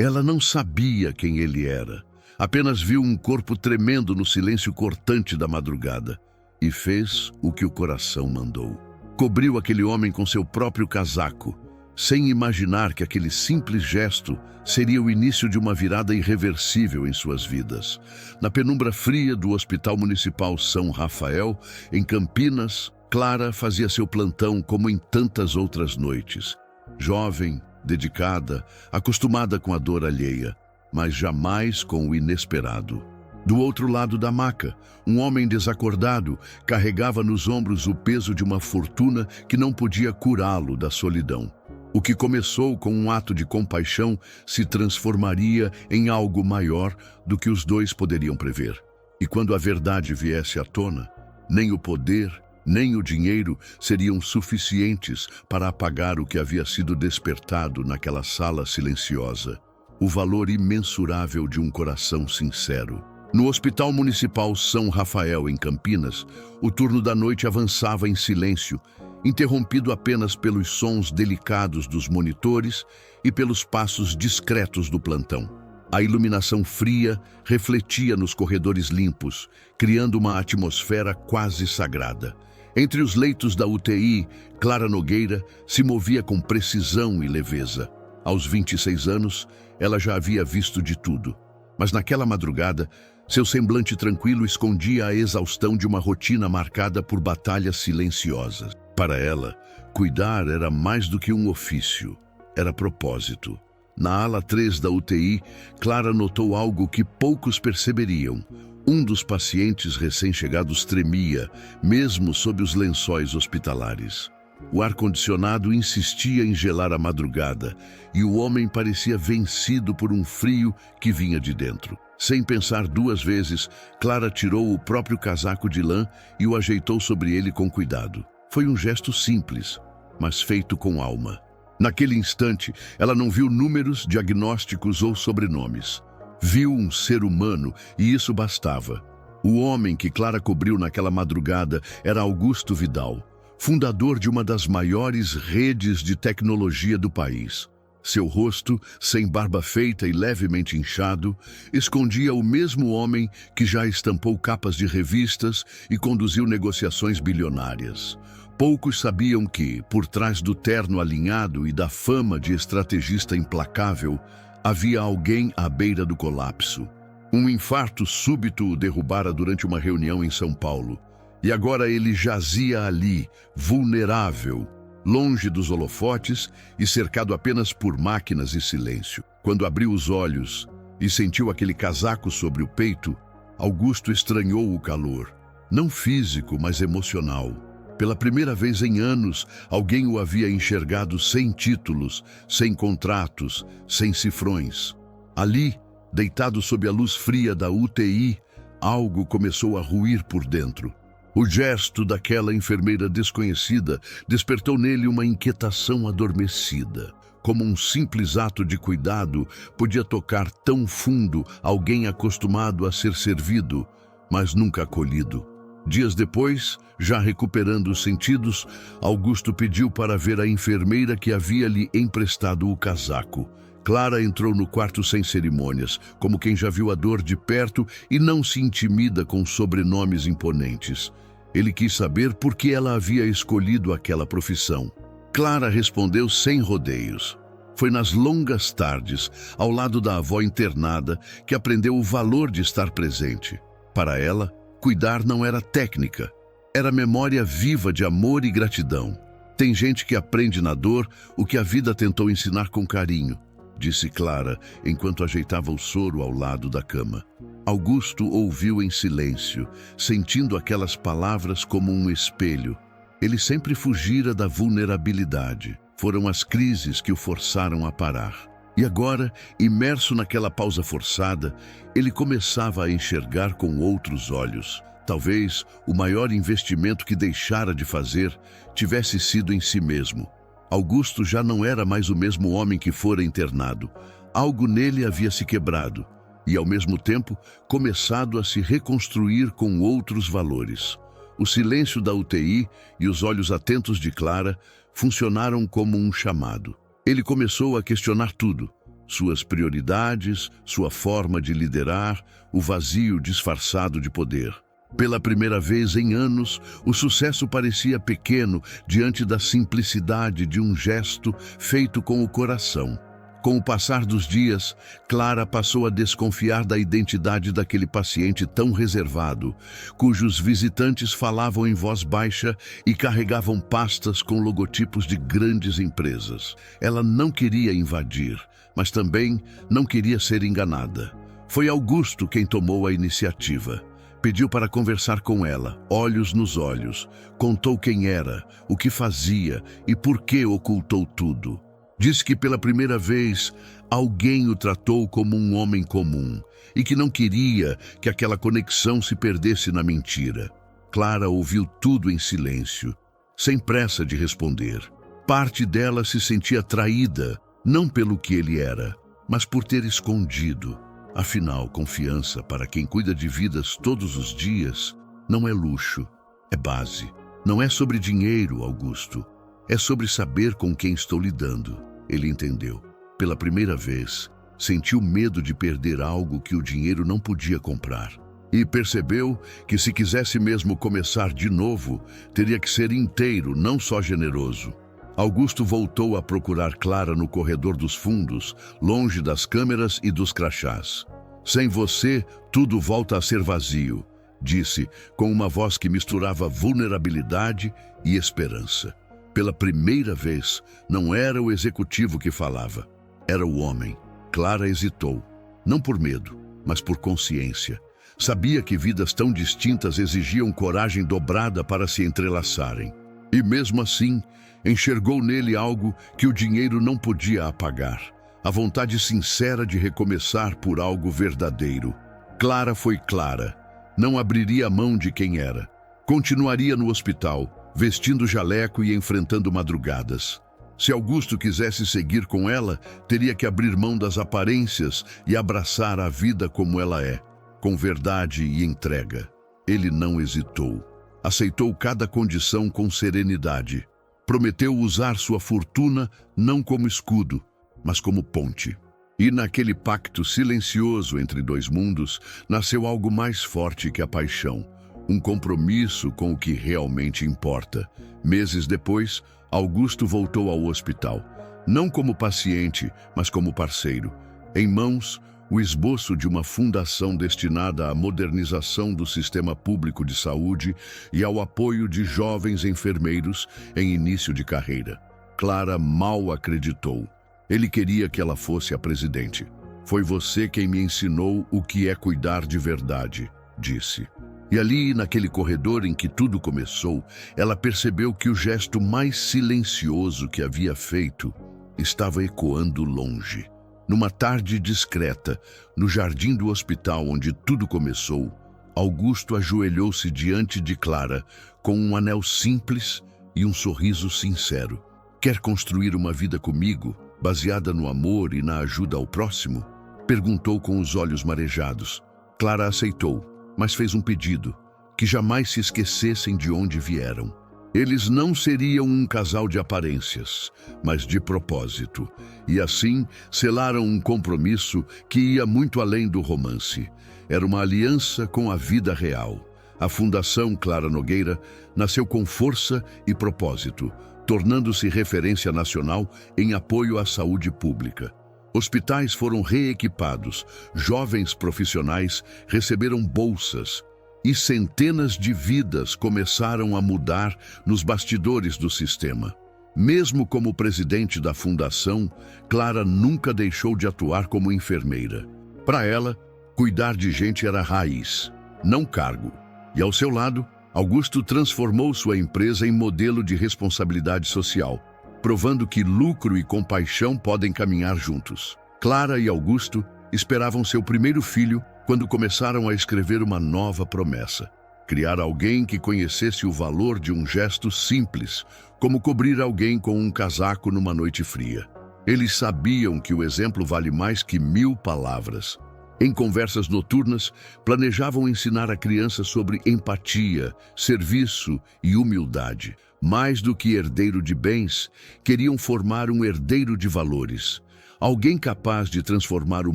Ela não sabia quem ele era. Apenas viu um corpo tremendo no silêncio cortante da madrugada e fez o que o coração mandou. Cobriu aquele homem com seu próprio casaco, sem imaginar que aquele simples gesto seria o início de uma virada irreversível em suas vidas. Na penumbra fria do Hospital Municipal São Rafael, em Campinas, Clara fazia seu plantão como em tantas outras noites. Jovem, dedicada, acostumada com a dor alheia, mas jamais com o inesperado. Do outro lado da maca, um homem desacordado carregava nos ombros o peso de uma fortuna que não podia curá-lo da solidão. O que começou com um ato de compaixão se transformaria em algo maior do que os dois poderiam prever. E quando a verdade viesse à tona, nem o poder, nem o dinheiro seriam suficientes para apagar o que havia sido despertado naquela sala silenciosa. O valor imensurável de um coração sincero. No Hospital Municipal São Rafael, em Campinas, o turno da noite avançava em silêncio, interrompido apenas pelos sons delicados dos monitores e pelos passos discretos do plantão. A iluminação fria refletia nos corredores limpos, criando uma atmosfera quase sagrada. Entre os leitos da UTI, Clara Nogueira se movia com precisão e leveza. Aos 26 anos, ela já havia visto de tudo. Mas naquela madrugada, seu semblante tranquilo escondia a exaustão de uma rotina marcada por batalhas silenciosas. Para ela, cuidar era mais do que um ofício, era propósito. Na ala 3 da UTI, Clara notou algo que poucos perceberiam. Um dos pacientes recém-chegados tremia, mesmo sob os lençóis hospitalares. O ar-condicionado insistia em gelar a madrugada e o homem parecia vencido por um frio que vinha de dentro. Sem pensar duas vezes, Clara tirou o próprio casaco de lã e o ajeitou sobre ele com cuidado. Foi um gesto simples, mas feito com alma. Naquele instante, ela não viu números, diagnósticos ou sobrenomes. Viu um ser humano e isso bastava. O homem que Clara cobriu naquela madrugada era Augusto Vidal, fundador de uma das maiores redes de tecnologia do país. Seu rosto, sem barba feita e levemente inchado, escondia o mesmo homem que já estampou capas de revistas e conduziu negociações bilionárias. Poucos sabiam que, por trás do terno alinhado e da fama de estrategista implacável, havia alguém à beira do colapso. Um infarto súbito o derrubara durante uma reunião em São Paulo. E agora ele jazia ali, vulnerável, longe dos holofotes e cercado apenas por máquinas e silêncio. Quando abriu os olhos e sentiu aquele casaco sobre o peito, Augusto estranhou o calor. Não físico, mas emocional. Pela primeira vez em anos, alguém o havia enxergado sem títulos, sem contratos, sem cifrões. Ali, deitado sob a luz fria da UTI, algo começou a ruir por dentro. O gesto daquela enfermeira desconhecida despertou nele uma inquietação adormecida. Como um simples ato de cuidado podia tocar tão fundo alguém acostumado a ser servido, mas nunca acolhido. Dias depois, já recuperando os sentidos, Augusto pediu para ver a enfermeira que havia lhe emprestado o casaco. Clara entrou no quarto sem cerimônias, como quem já viu a dor de perto e não se intimida com sobrenomes imponentes. Ele quis saber por que ela havia escolhido aquela profissão. Clara respondeu sem rodeios. Foi nas longas tardes, ao lado da avó internada, que aprendeu o valor de estar presente. Para ela, cuidar não era técnica, era memória viva de amor e gratidão. Tem gente que aprende na dor o que a vida tentou ensinar com carinho, disse Clara, enquanto ajeitava o soro ao lado da cama. Augusto ouviu em silêncio, sentindo aquelas palavras como um espelho. Ele sempre fugira da vulnerabilidade. Foram as crises que o forçaram a parar. E agora, imerso naquela pausa forçada, ele começava a enxergar com outros olhos. Talvez o maior investimento que deixara de fazer tivesse sido em si mesmo. Augusto já não era mais o mesmo homem que fora internado. Algo nele havia se quebrado e, ao mesmo tempo, começado a se reconstruir com outros valores. O silêncio da UTI e os olhos atentos de Clara funcionaram como um chamado. Ele começou a questionar tudo: suas prioridades, sua forma de liderar, o vazio disfarçado de poder. Pela primeira vez em anos, o sucesso parecia pequeno diante da simplicidade de um gesto feito com o coração. Com o passar dos dias, Clara passou a desconfiar da identidade daquele paciente tão reservado, cujos visitantes falavam em voz baixa e carregavam pastas com logotipos de grandes empresas. Ela não queria invadir, mas também não queria ser enganada. Foi Augusto quem tomou a iniciativa. Pediu para conversar com ela, olhos nos olhos. Contou quem era, o que fazia e por que ocultou tudo. Disse que pela primeira vez alguém o tratou como um homem comum e que não queria que aquela conexão se perdesse na mentira. Clara ouviu tudo em silêncio, sem pressa de responder. Parte dela se sentia traída, não pelo que ele era, mas por ter escondido. Afinal, confiança para quem cuida de vidas todos os dias não é luxo, é base. Não é sobre dinheiro, Augusto. É sobre saber com quem estou lidando. Ele entendeu. Pela primeira vez, sentiu medo de perder algo que o dinheiro não podia comprar. E percebeu que se quisesse mesmo começar de novo, teria que ser inteiro, não só generoso. Augusto voltou a procurar Clara no corredor dos fundos, longe das câmeras e dos crachás. Sem você, tudo volta a ser vazio, disse, com uma voz que misturava vulnerabilidade e esperança. Pela primeira vez, não era o executivo que falava, era o homem. Clara hesitou, não por medo, mas por consciência. Sabia que vidas tão distintas exigiam coragem dobrada para se entrelaçarem. E mesmo assim, enxergou nele algo que o dinheiro não podia apagar. A vontade sincera de recomeçar por algo verdadeiro. Clara foi clara. Não abriria a mão de quem era. Continuaria no hospital, vestindo jaleco e enfrentando madrugadas. Se Augusto quisesse seguir com ela, teria que abrir mão das aparências e abraçar a vida como ela é, com verdade e entrega. Ele não hesitou. Aceitou cada condição com serenidade. Prometeu usar sua fortuna não como escudo, mas como ponte. E naquele pacto silencioso entre dois mundos, nasceu algo mais forte que a paixão. Um compromisso com o que realmente importa. Meses depois, Augusto voltou ao hospital. Não como paciente, mas como parceiro. Em mãos, o esboço de uma fundação destinada à modernização do sistema público de saúde e ao apoio de jovens enfermeiros em início de carreira. Clara mal acreditou. Ele queria que ela fosse a presidente. Foi você quem me ensinou o que é cuidar de verdade, disse. E ali, naquele corredor em que tudo começou, ela percebeu que o gesto mais silencioso que havia feito estava ecoando longe. Numa tarde discreta, no jardim do hospital onde tudo começou, Augusto ajoelhou-se diante de Clara com um anel simples e um sorriso sincero. Quer construir uma vida comigo, baseada no amor e na ajuda ao próximo? Perguntou com os olhos marejados. Clara aceitou, mas fez um pedido, que jamais se esquecessem de onde vieram. Eles não seriam um casal de aparências, mas de propósito, e assim selaram um compromisso que ia muito além do romance. Era uma aliança com a vida real. A Fundação Clara Nogueira nasceu com força e propósito, tornando-se referência nacional em apoio à saúde pública. Hospitais foram reequipados, jovens profissionais receberam bolsas e centenas de vidas começaram a mudar nos bastidores do sistema. Mesmo como presidente da fundação, Clara nunca deixou de atuar como enfermeira. Para ela, cuidar de gente era raiz, não cargo. E ao seu lado, Augusto transformou sua empresa em modelo de responsabilidade social, provando que lucro e compaixão podem caminhar juntos. Clara e Augusto esperavam seu primeiro filho quando começaram a escrever uma nova promessa: criar alguém que conhecesse o valor de um gesto simples, como cobrir alguém com um casaco numa noite fria. Eles sabiam que o exemplo vale mais que 1000 palavras. Em conversas noturnas, planejavam ensinar a criança sobre empatia, serviço e humildade. Mais do que herdeiro de bens, queriam formar um herdeiro de valores. Alguém capaz de transformar o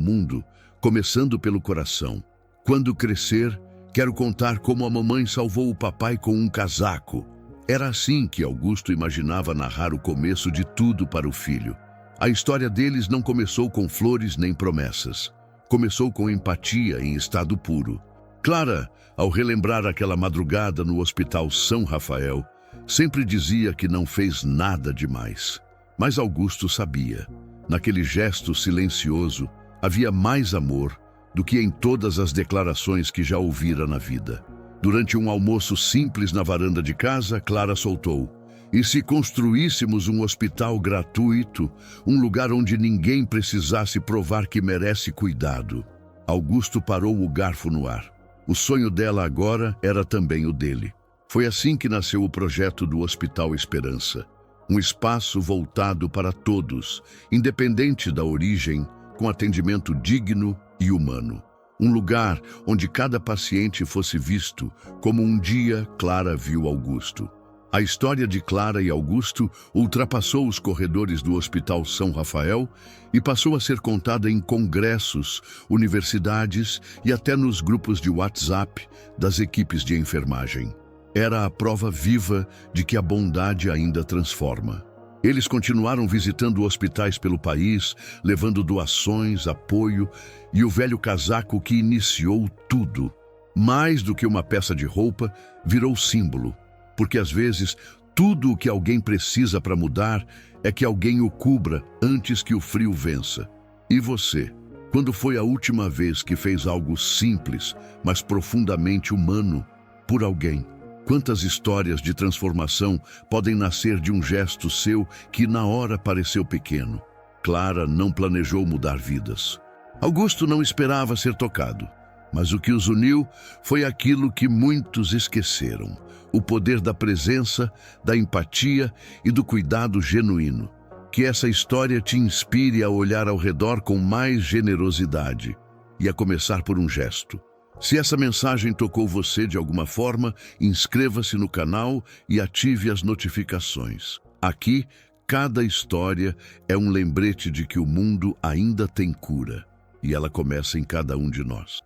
mundo, começando pelo coração. Quando crescer, quero contar como a mamãe salvou o papai com um casaco. Era assim que Augusto imaginava narrar o começo de tudo para o filho. A história deles não começou com flores nem promessas. Começou com empatia em estado puro. Clara, ao relembrar aquela madrugada no Hospital São Rafael, sempre dizia que não fez nada demais. Mas Augusto sabia. Naquele gesto silencioso, havia mais amor do que em todas as declarações que já ouvira na vida. Durante um almoço simples na varanda de casa, Clara soltou: "E se construíssemos um hospital gratuito, um lugar onde ninguém precisasse provar que merece cuidado?" Augusto parou o garfo no ar. O sonho dela agora era também o dele. Foi assim que nasceu o projeto do Hospital Esperança. Um espaço voltado para todos, independente da origem, com atendimento digno e humano. Um lugar onde cada paciente fosse visto como um dia Clara viu Augusto. A história de Clara e Augusto ultrapassou os corredores do Hospital São Rafael e passou a ser contada em congressos, universidades e até nos grupos de WhatsApp das equipes de enfermagem. Era a prova viva de que a bondade ainda transforma. Eles continuaram visitando hospitais pelo país, levando doações, apoio e o velho casaco que iniciou tudo. Mais do que uma peça de roupa, virou símbolo. Porque às vezes, tudo o que alguém precisa para mudar é que alguém o cubra antes que o frio vença. E você? Quando foi a última vez que fez algo simples, mas profundamente humano, por alguém? Quantas histórias de transformação podem nascer de um gesto seu que na hora pareceu pequeno? Clara não planejou mudar vidas. Augusto não esperava ser tocado, mas o que os uniu foi aquilo que muitos esqueceram: o poder da presença, da empatia e do cuidado genuíno. Que essa história te inspire a olhar ao redor com mais generosidade e a começar por um gesto. Se essa mensagem tocou você de alguma forma, inscreva-se no canal e ative as notificações. Aqui, cada história é um lembrete de que o mundo ainda tem cura, e ela começa em cada um de nós.